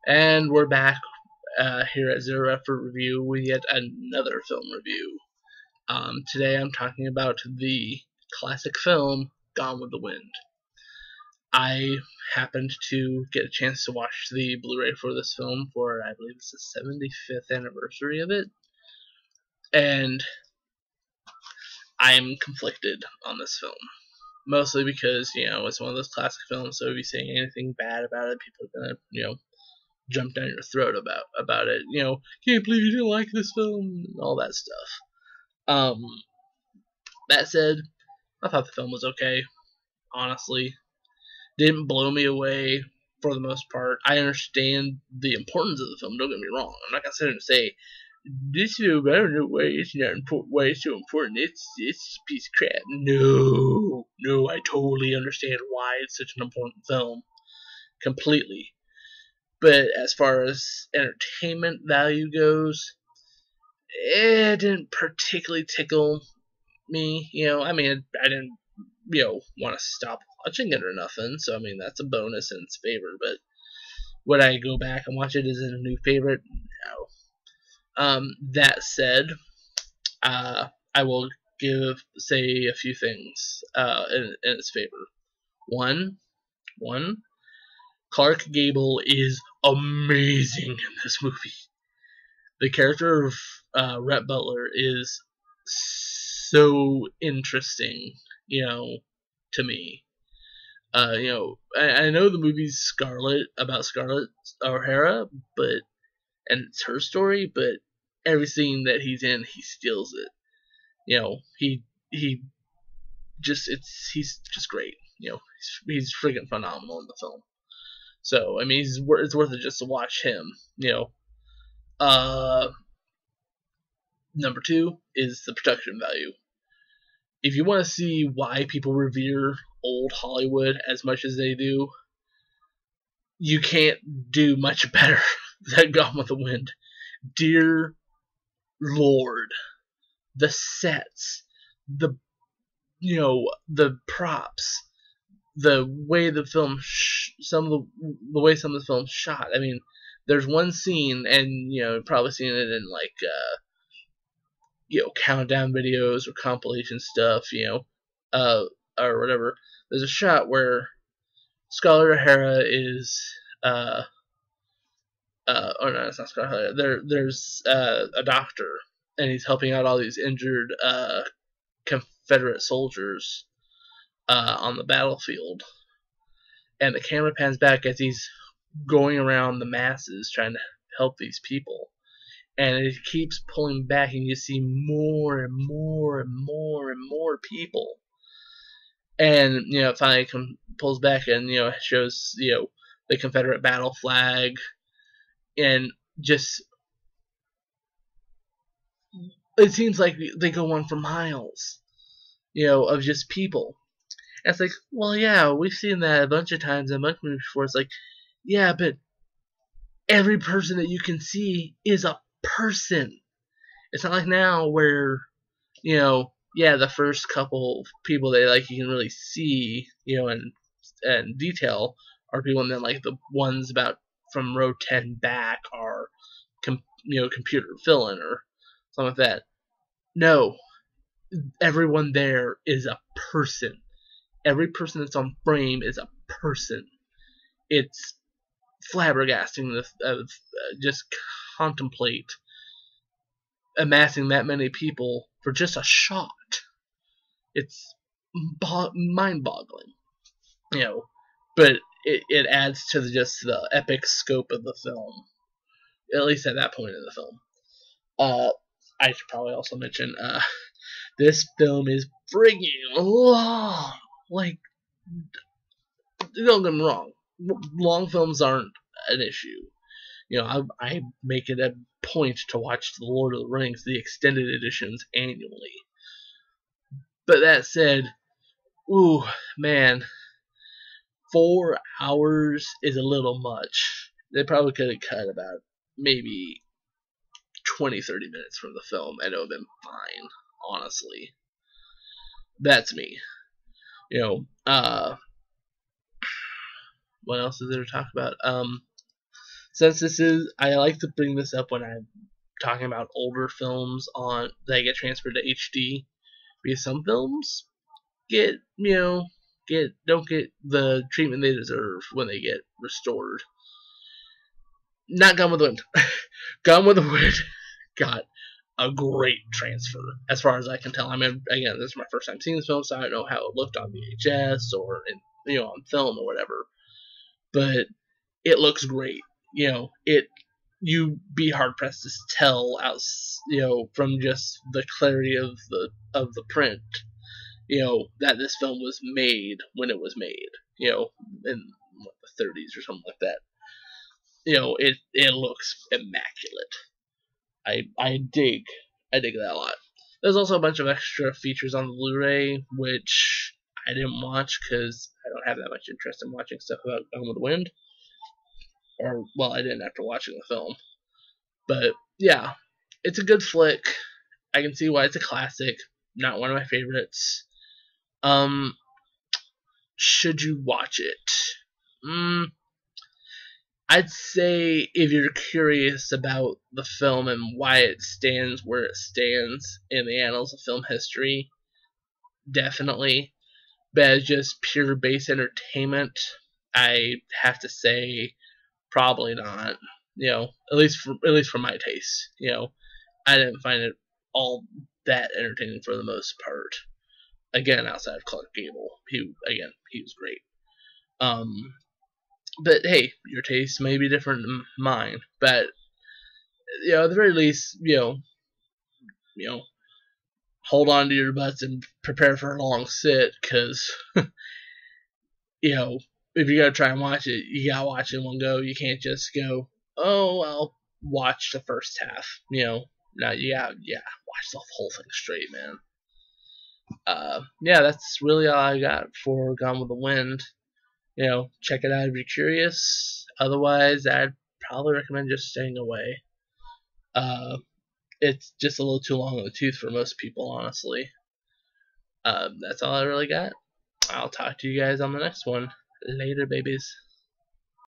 And we're back here at Zero Effort Review with yet another film review. Today I'm talking about the classic film Gone with the Wind. I happened to get a chance to watch the Blu-ray for this film for, I believe it's the 75th anniversary of it. And I'm conflicted on this film. Mostly because, it's one of those classic films, so if you say anything bad about it, people are going to, jump down your throat about it. Can't believe you didn't like this film, and all that stuff. That said, I thought the film was okay. Honestly, didn't blow me away for the most part. I understand the importance of the film. Don't get me wrong. I'm not gonna sit here and say this film, I don't know why it's not important. Why it's so important. It's a piece of crap. No, I totally understand why it's such an important film. Completely. But as far as entertainment value goes, it didn't particularly tickle me. I didn't, want to stop watching it or nothing. So, that's a bonus in its favor. But would I go back and watch it as a new favorite? No. That said, I will say a few things in its favor. One, Clark Gable is amazing in this movie. The character of Rhett Butler is so interesting, to me. I know the movie's about Scarlett O'Hara, and it's her story, but every scene that he's in, he steals it. He's just great. He's friggin' phenomenal in the film. So, it's worth it just to watch him, Number two is the production value. If you want to see why people revere old Hollywood as much as they do, you can't do much better than Gone with the Wind. Dear Lord, the sets, the props, the way the film, the way some of the film's shot. There's one scene, and you've probably seen it in countdown videos or compilation stuff, or whatever. There's a shot where Scarlett O'Hara is, oh no, it's not Scarlett O'Hara. There's a doctor, and he's helping out all these injured Confederate soldiers on the battlefield, and the camera pans back as he's going around the masses trying to help these people. And it keeps pulling back, and you see more and more and more and more people. And it finally pulls back, and it shows the Confederate battle flag, and just it seems like they go on for miles, of just people. And it's like, well, yeah, we've seen that a bunch of times in a bunch of movies before. It's like, yeah, but every person that you can see is a person. It's not like now where, the first couple people that you can really see, and detail are people, and then the ones about from row 10 back are computer fill-in or something like that. No, everyone there is a person. Every person that's on frame is a person. It's flabbergasting to just contemplate amassing that many people for just a shot. It's mind-boggling, but it adds to the epic scope of the film, at least at that point in the film. I should probably also mention this film is friggin' long. Don't get me wrong, long films aren't an issue. I make it a point to watch The Lord of the Rings, the extended editions, annually. But that said, ooh, man, 4 hours is a little much. They probably could have cut about maybe 20-30 minutes from the film, and it would have been fine, honestly. That's me. What else is there to talk about? since this is, I like to bring this up when I'm talking about older films on that get transferred to HD, because some films get, don't get the treatment they deserve when they get restored. Not Gone with the Wind. Gone with the Wind got a great transfer, as far as I can tell. I mean, again, this is my first time seeing this film, so I don't know how it looked on VHS or on film or whatever. But it looks great. You'd be hard pressed to tell out, from just the clarity of the print, that this film was made when it was made, in the 30s or something like that. It looks immaculate. I dig that a lot. There's also a bunch of extra features on the Blu-ray, which I didn't watch because I don't have that much interest in watching stuff about Gone with the Wind. Or, well, I didn't after watching the film. But, yeah, it's a good flick. I can see why it's a classic. Not one of my favorites. Should you watch it? I'd say if you're curious about the film and why it stands where it stands in the annals of film history, definitely. But as just pure base entertainment, I have to say probably not. At least for my taste. I didn't find it all that entertaining for the most part. Again, outside of Clark Gable, he was great. But hey, your taste may be different than mine. But at the very least, hold on to your butts and prepare for a long sit, because if you gotta try and watch it, you gotta watch it in one go. You can't just go, oh, I'll watch the first half. No, you gotta watch the whole thing straight, man. That's really all I got for Gone with the Wind. Check it out if you're curious. Otherwise, I'd probably recommend just staying away. It's just a little too long in the tooth for most people, honestly. That's all I really got. I'll talk to you guys on the next one. Later, babies.